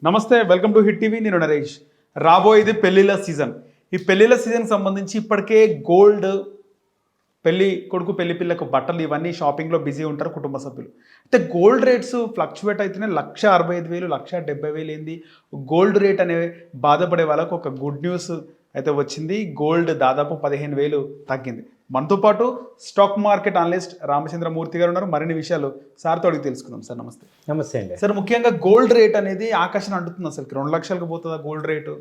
నమస్తే, welcome to hit TV. నేను నరేష్. రాబోయేది పెళ్లిళ్ళ సీజన్. ఈ పెళ్లిళ్ళ సీజన్కి సంబంధించి ఇప్పటికే గోల్డ్, పెళ్లి కొడుకు పెళ్లి పిల్లకు బట్టలు ఇవన్నీ షాపింగ్లో బిజీ ఉంటారు కుటుంబ సభ్యులు. అయితే గోల్డ్ రేట్స్ ఫ్లక్చువేట్ అయితేనే 1,65,000 1,70,000 ఏంది గోల్డ్ రేట్ అనే బాధపడే వాళ్ళకు ఒక గుడ్ న్యూస్ అయితే వచ్చింది. గోల్డ్ దాదాపు 15,000 తగ్గింది. మనతో పాటు స్టాక్ మార్కెట్ అనలిస్ట్ రామచంద్రమూర్తి గారు ఉన్నారు. మరిన్ని విషయాలు సార్తో అడిగి తెలుసుకుందాం. సార్ నమస్తే. నమస్తే అండి. సార్, ముఖ్యంగా గోల్డ్ రేట్ అనేది ఆకాశం అంటుతుంది. అసలు 2 లక్షలకు పోతుందా గోల్డ్ రేటు?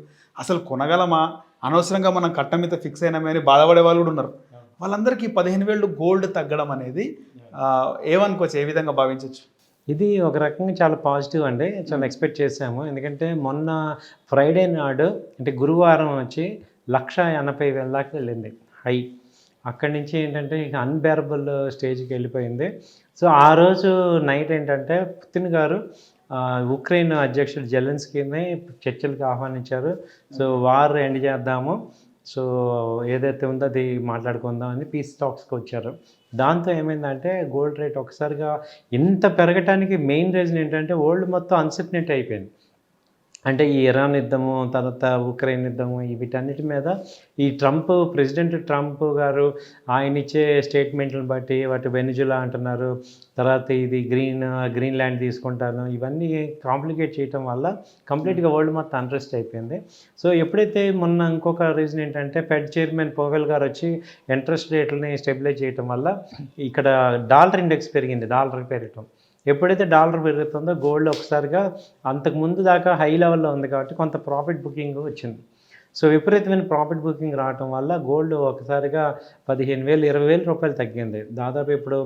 అసలు కొనగలమా? అనవసరంగా మనం కట్ట మీద ఫిక్స్ అయినామే అని బాధపడే వాళ్ళు కూడా ఉన్నారు. వాళ్ళందరికీ 15,000 గోల్డ్ తగ్గడం అనేది ఏమనుకోవచ్చు, ఏ విధంగా భావించవచ్చు? ఇది ఒక రకంగా చాలా పాజిటివ్ అండి. చాలా ఎక్స్పెక్ట్ చేసాము. ఎందుకంటే మొన్న ఫ్రైడే నాడు అంటే గురువారం వచ్చి 1,80,000 దాకా వెళ్ళింది హై. అక్కడి నుంచి ఏంటంటే ఇక అన్బేరబుల్ స్టేజ్కి వెళ్ళిపోయింది. సో ఆ రోజు నైట్ ఏంటంటే పుతిన్ గారు ఉక్రెయిన్ అధ్యక్షుడు జెలెన్స్కీని చర్చలకు ఆహ్వానించారు. సో వార్ ఎండ్ చేద్దాము, సో ఏదైతే ఉందో అది మాట్లాడుకుందాం అని పీస్ టాక్స్కి వచ్చారు. దాంతో ఏమైందంటే గోల్డ్ రేట్ ఒకసారిగా ఇంత పెరగటానికి మెయిన్ రీజన్ ఏంటంటే వరల్డ్ మొత్తం అన్సర్టనిటీ అయిపోయింది. అంటే ఈ ఇరాన్ యుద్ధము, తర్వాత ఉక్రెయిన్ యుద్ధము, వీటన్నిటి మీద ఈ ప్రెసిడెంట్ ట్రంప్ గారు ఆయన ఇచ్చే స్టేట్మెంట్లను బట్టి వాటి వెనిజులా అంటున్నారు, తర్వాత ఇది గ్రీన్లాండ్ తీసుకుంటాను, ఇవన్నీ కాంప్లికేట్ చేయటం వల్ల కంప్లీట్గా వరల్డ్ మొత్తం అన్రెస్ట్ అయిపోయింది. సో ఎప్పుడైతే మొన్న ఇంకొక రీజన్ ఏంటంటే ఫెడ్ చైర్మన్ పవెల్ గారు వచ్చి ఇంట్రెస్ట్ రేట్లని స్టెబిలైజ్ చేయటం వల్ల ఇక్కడ డాలర్ ఇండెక్స్ పెరిగింది. డాలర్ పెరగటం, ఎప్పుడైతే డాలర్ పెరుగుతుందో గోల్డ్ ఒకసారిగా అంతకుముందు దాకా హై లెవెల్లో ఉంది కాబట్టి కొంత ప్రాఫిట్ బుకింగ్ వచ్చింది. సో విపరీతమైన ప్రాఫిట్ బుకింగ్ రావటం వల్ల గోల్డ్ ఒకసారిగా 15,000 20,000 రూపాయలు తగ్గింది. దాదాపు ఇప్పుడు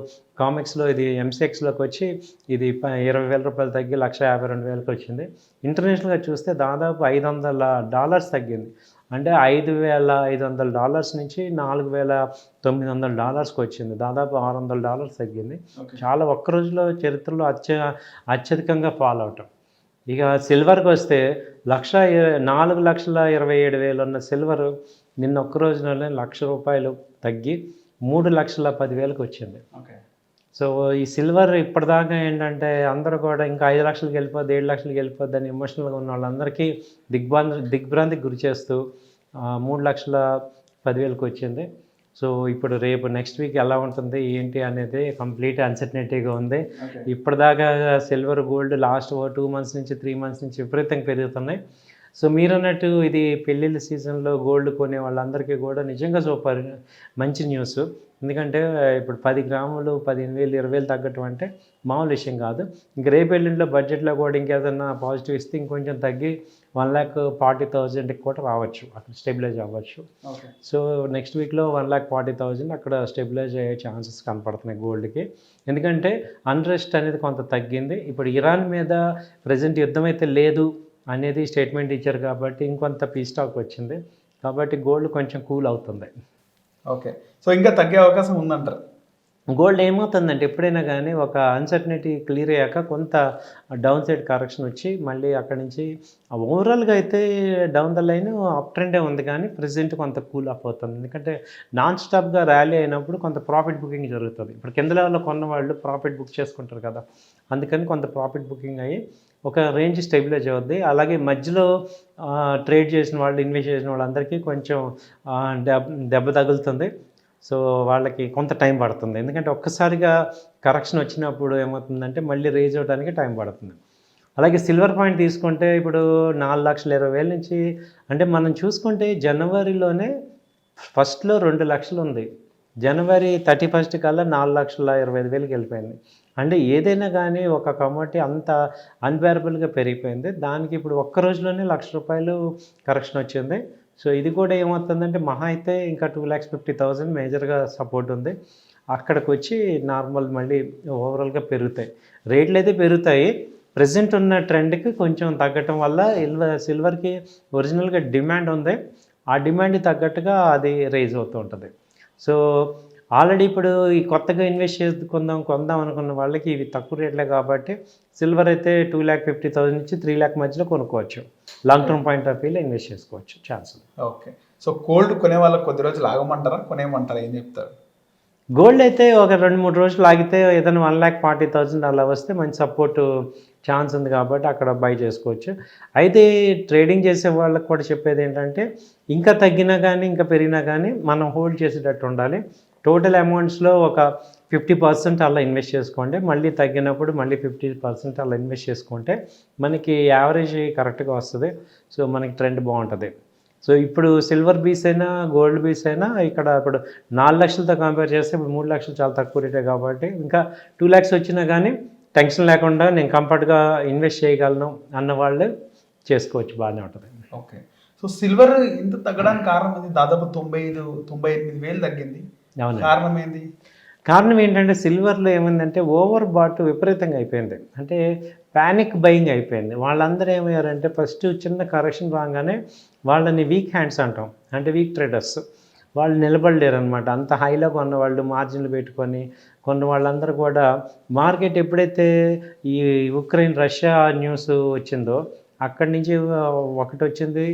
కామిక్స్లో ఇది ఎంసెక్స్లోకి వచ్చి ఇది 20,000 రూపాయలు తగ్గి 1,52,000కి వచ్చింది. ఇంటర్నేషనల్గా చూస్తే దాదాపు $500 తగ్గింది. అంటే $5,500 నుంచి $4,900కి వచ్చింది. దాదాపు $600 తగ్గింది. చాలా ఒక్క రోజులో చరిత్రలో అత్యధికంగా ఫాల్ అవటం. ఇక సిల్వర్కి వస్తే 4,27,000 ఉన్న సిల్వరు నిన్న ఒక్క రోజులోనే ₹1,00,000 తగ్గి 3,10,000కి వచ్చింది. సో ఈ సిల్వర్ ఇప్పటిదాకా ఏంటంటే అందరూ కూడా ఇంకా 5 లక్షలకి వెళ్ళిపోద్ది, 7 లక్షలకి వెళ్ళిపోద్ది అని ఎమోషనల్గా ఉన్న వాళ్ళందరికీ దిగ్భ్రాంతికి గురి చేస్తూ 3,10,000కి వచ్చింది. సో ఇప్పుడు రేపు నెక్స్ట్ వీక్ ఎలా ఉంటుంది ఏంటి అనేది కంప్లీట్ అన్సర్టనిటీగా ఉంది. ఇప్పటిదాకా సిల్వర్ గోల్డ్ లాస్ట్ 2 మంత్స్ నుంచి 3 మంత్స్ నుంచి విపరీతంగా పెరుగుతున్నాయి. సో మీరన్నట్టు ఇది పెళ్ళిళ్ళ సీజన్లో గోల్డ్ కొనే వాళ్ళందరికీ కూడా నిజంగా సూపర్ మంచి న్యూస్. ఎందుకంటే ఇప్పుడు 10 గ్రాములు 15,000 20,000 తగ్గటం అంటే మామూలు విషయం కాదు. ఇంక రేపు ఎల్లుండిలో బడ్జెట్లో కూడా ఇంకేదన్నా పాజిటివ్ ఇస్తే ఇంకొంచెం తగ్గి 1,40,000కి కూడా రావచ్చు, అక్కడ స్టెబిలైజ్ అవ్వచ్చు. సో నెక్స్ట్ వీక్లో 1,40,000 అక్కడ స్టెబిలైజ్ అయ్యే ఛాన్సెస్ కనపడుతున్నాయి గోల్డ్కి. ఎందుకంటే అన్రెస్ట్ అనేది కొంత తగ్గింది. ఇప్పుడు ఇరాన్ మీద ప్రజెంట్ యుద్ధం అయితే లేదు అనేది స్టేట్మెంట్ ఇచ్చారు కాబట్టి ఇంకొంత పీస్ టాక్ వచ్చింది కాబట్టి గోల్డ్ కొంచెం కూల్ అవుతుంది. ఓకే, సో ఇంకా తగ్గే అవకాశం ఉందంటారు? గోల్డ్ ఏమవుతుందంటే ఎప్పుడైనా కానీ ఒక అన్సర్టనిటీ క్లియర్ అయ్యాక కొంత డౌన్ సైడ్ కరెక్షన్ వచ్చి మళ్ళీ అక్కడి నుంచి ఓవరాల్గా అయితే డౌన్ ద లైన్ అప్ ట్రెండే ఉంది, కానీ ప్రెజెంట్ కొంత కూల్ అప్ అవుతుంది. ఎందుకంటే నాన్ స్టాప్గా ర్యాలీ అయినప్పుడు కొంత ప్రాఫిట్ బుకింగ్ జరుగుతుంది. ఇప్పుడు కింద లెవెల్లో కొన్న వాళ్ళు ప్రాఫిట్ బుక్ చేసుకుంటారు కదా, అందుకని కొంత ప్రాఫిట్ బుకింగ్ అయ్యి ఒక రేంజ్ స్టెబిలైజ్ అవుద్ది. అలాగే మధ్యలో ట్రేడ్ చేసిన వాళ్ళు, ఇన్వెస్ట్ చేసిన వాళ్ళందరికీ కొంచెం దెబ్బ తగులుతుంది. సో వాళ్ళకి కొంత టైం పడుతుంది. ఎందుకంటే ఒక్కసారిగా కరెక్షన్ వచ్చినప్పుడు ఏమవుతుందంటే మళ్ళీ రేజ్ అవ్వడానికి టైం పడుతుంది. అలాగే సిల్వర్ పాయింట్ తీసుకుంటే ఇప్పుడు 4,20,000 నుంచి అంటే మనం చూసుకుంటే జనవరిలోనే ఫస్ట్లో 2 లక్షలు ఉంది, జనవరి 31 కల్లా 4,25,000కి వెళ్ళిపోయింది. అంటే ఏదైనా కానీ ఒక కమోడిటీ అంత అన్బేరబుల్గా పెరిగిపోయింది. దానికి ఇప్పుడు ఒక్క రోజులోనే ₹1,00,000 కరెక్షన్ వచ్చింది. సో ఇది కూడా ఏమవుతుందంటే మహా అయితే ఇంకా 2,50,000 మేజర్గా సపోర్ట్ ఉంది. అక్కడికి వచ్చి నార్మల్ మళ్ళీ ఓవరాల్గా పెరుగుతాయి, రేట్లు అయితే పెరుగుతాయి. ప్రజెంట్ ఉన్న ట్రెండ్కి కొంచెం తగ్గటం వల్ల సిల్వర్కి ఒరిజినల్గా డిమాండ్ ఉంది, ఆ డిమాండ్కి తగ్గట్టుగా అది రైజ్ అవుతూ ఉంటుంది. సో ఆల్రెడీ ఇప్పుడు ఈ కొత్తగా ఇన్వెస్ట్ కొందాం అనుకున్న వాళ్ళకి ఇవి తక్కువ రేట్లే కాబట్టి సిల్వర్ అయితే 2,50,000 నుంచి 3,00,000 మధ్యలో కొనుక్కోవచ్చు. లాంగ్ టర్మ్ పాయింట్ ఆఫ్ వ్యూలో ఇన్వెస్ట్ చేసుకోవచ్చు ఛాన్స్. ఓకే, సో గోల్డ్ కొనే వాళ్ళకి కొద్ది రోజులు ఆగమంటారా, కొనేయమంటారా, ఏం చెప్తారు? గోల్డ్ అయితే ఒక 2-3 రోజులు ఆగితే ఏదైనా 1,40,000 అలా వస్తే మంచి సపోర్ట్ ఛాన్స్ ఉంది కాబట్టి అక్కడ బై చేసుకోవచ్చు. అయితే ట్రేడింగ్ చేసే వాళ్ళకి కూడా చెప్పేది ఏంటంటే ఇంకా తగ్గినా కానీ ఇంకా పెరిగినా కానీ మనం హోల్డ్ చేసేటట్టు ఉండాలి. టోటల్ అమౌంట్స్లో ఒక 50% అలా ఇన్వెస్ట్ చేసుకోండి. మళ్ళీ తగ్గినప్పుడు మళ్ళీ 50% అలా ఇన్వెస్ట్ చేసుకుంటే మనకి యావరేజ్ కరెక్ట్గా వస్తుంది. సో మనకి ట్రెండ్ బాగుంటుంది. సో ఇప్పుడు సిల్వర్ బీస్ అయినా గోల్డ్ బీస్ అయినా ఇక్కడ ఇప్పుడు 4 లక్షలతో కంపేర్ చేస్తే ఇప్పుడు 3 లక్షలు చాలా తక్కువ రేటే కాబట్టి ఇంకా 2 lakhs వచ్చినా కానీ టెన్షన్ లేకుండా నేను కంఫర్ట్గా ఇన్వెస్ట్ చేయగలను అన్న వాళ్ళు చేసుకోవచ్చు, బాగానే ఉంటుంది. ఓకే. సో సిల్వర్ ఇంత తగ్గడానికి కారణం ఏంది? దాదాపు 98,000 తగ్గింది. అవును. కారణం ఏంది? కారణం ఏంటంటే సిల్వర్లో ఏమైందంటే ఓవర్ బాట్ విపరీతంగా అయిపోయింది. అంటే ప్యానిక్ బయింగ్ అయిపోయింది. వాళ్ళందరూ ఏమయ్యారంటే ఫస్ట్ చిన్న కరెక్షన్ రాగానే వాళ్ళని వీక్ హ్యాండ్స్ అంటాం, అంటే వీక్ ట్రేడర్స్, వాళ్ళు నిలబడలేరు అనమాట. అంత హైలో కొన్న వాళ్ళు మార్జిన్లు పెట్టుకొని కొన్న వాళ్ళందరూ కూడా మార్కెట్ ఎప్పుడైతే ఈ ఉక్రెయిన్ రష్యా న్యూస్ వచ్చిందో అక్కడి నుంచి ఒకటి వచ్చింది,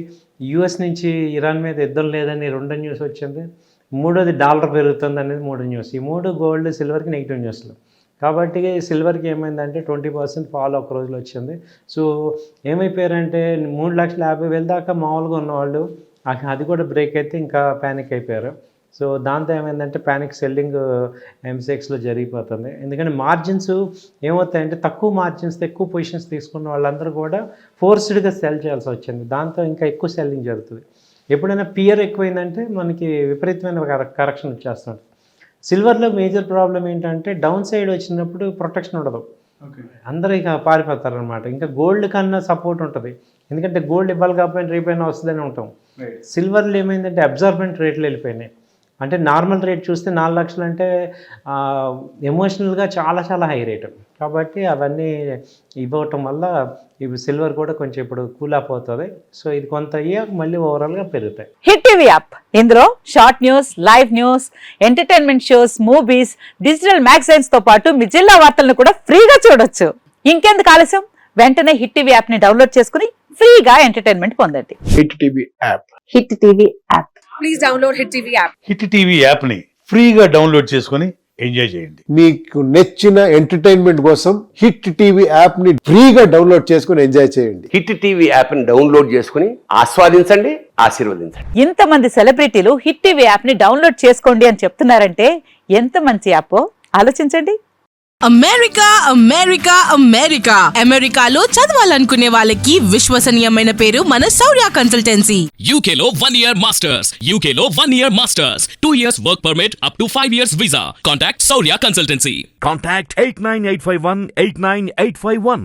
యుఎస్ నుంచి ఇరాన్ మీద యుద్ధం లేదని 2 న్యూస్ వచ్చింది, 3వది డాలర్ పెరుగుతుంది అనేది 3 న్యూస్. ఈ 3 గోల్డ్ సిల్వర్కి నెగిటివ్ న్యూస్లు. కాబట్టి సిల్వర్కి ఏమైందంటే 20% ఫాల్ ఒక రోజులో వచ్చింది. సో ఏమైపోయారంటే 3,50,000 దాకా మామూలుగా ఉన్నవాళ్ళు అది కూడా బ్రేక్ అయితే ఇంకా ప్యానిక్ అయిపోయారు. సో దాంతో ఏమైందంటే ప్యానిక్ సెల్లింగ్ ఎంసెక్స్లో జరిగిపోతుంది. ఎందుకంటే మార్జిన్స్ ఏమవుతాయంటే తక్కువ మార్జిన్స్ ఎక్కువ పొజిషన్స్ తీసుకున్న వాళ్ళందరూ కూడా ఫోర్స్డ్గా సెల్ చేయాల్సి వచ్చింది. దాంతో ఇంకా ఎక్కువ సెల్లింగ్ జరుగుతుంది. ఎప్పుడైనా పియర్ ఎక్కువైందంటే మనకి విపరీతమైన కరెక్షన్ వచ్చేస్తుంది. సిల్వర్లో మేజర్ ప్రాబ్లం ఏంటంటే డౌన్ సైడ్ వచ్చినప్పుడు ప్రొటెక్షన్ ఉండదు, అందరూ ఇక పారిపోతారు అనమాట. ఇంకా గోల్డ్ కన్నా సపోర్ట్ ఉంటుంది, ఎందుకంటే గోల్డ్ ఇవ్వాలి కాబట్టి రేపైనా వస్తుందని ఉంటాం. సిల్వర్లో ఏమైందంటే అబ్జార్బెంట్ రేట్లు వెళ్ళిపోయినాయి. అంటే నార్మల్ రేట్ చూస్తే 4 లక్షలు అంటే ఎమోషనల్గా చాలా చాలా హై రేటు. కాబట్టి అవన్నీ ఇవ్వటం వల్ల ఇవి సిల్వర్ కూడా కొంచెం ఇప్పుడు కూల్ అప్ అవుతుంది. సో ఇది కొంత అయ్యాక మళ్ళీ ఓవరాల్గా పెరుగుతాయి. హిట్ టీవీ యాప్, ఇందులో short news, live news, entertainment shows, movies, digital magazines తో పాటు మీ జిల్లా వార్తలను కూడా ఫ్రీగా చూడొచ్చు. ఇంకెందుకు ఆలస్యం, వెంటనే హిట్ టీవీ యాప్ ని డౌన్లోడ్ చేసుకుని ఫ్రీగా ఎంటర్టైన్మెంట్ పొందండి. Hit TV app. Hit TV app. Please download hit TV app. Hit TV యాప్ని ఫ్రీగా డౌన్లోడ్ చేసుకొని ఎంజాయ్ చేయండి. మీకు నచ్చిన ఎంటర్టైన్మెంట్ కోసం హిట్ టీవీ యాప్ ని ఫ్రీగా డౌన్లోడ్ చేసుకొని ఎంజాయ్ చేయండి. హిట్ టీవీ యాప్ ని డౌన్లోడ్ చేసుకుని ఆస్వాదించండి, ఆశీర్వదించండి. ఇంతమంది సెలబ్రిటీలు హిట్ టీవీ యాప్ ని డౌన్లోడ్ చేసుకోండి అని చెప్తున్నారంటే ఎంత మంచి యాప్ ఆలోచించండి. అమెరికా అమెరికా అమెరికా అమెరికాలో చదవాలనుకునే వాళ్ళకి విశ్వసనీయమైన పేరు మన శౌర్య కన్సల్టెన్సీ. UK లో 1 year masters, UK లో 1 year masters, 2 years work permit up to 5 years visa. Contact Saurya Consultancy. Contact 89851 89851.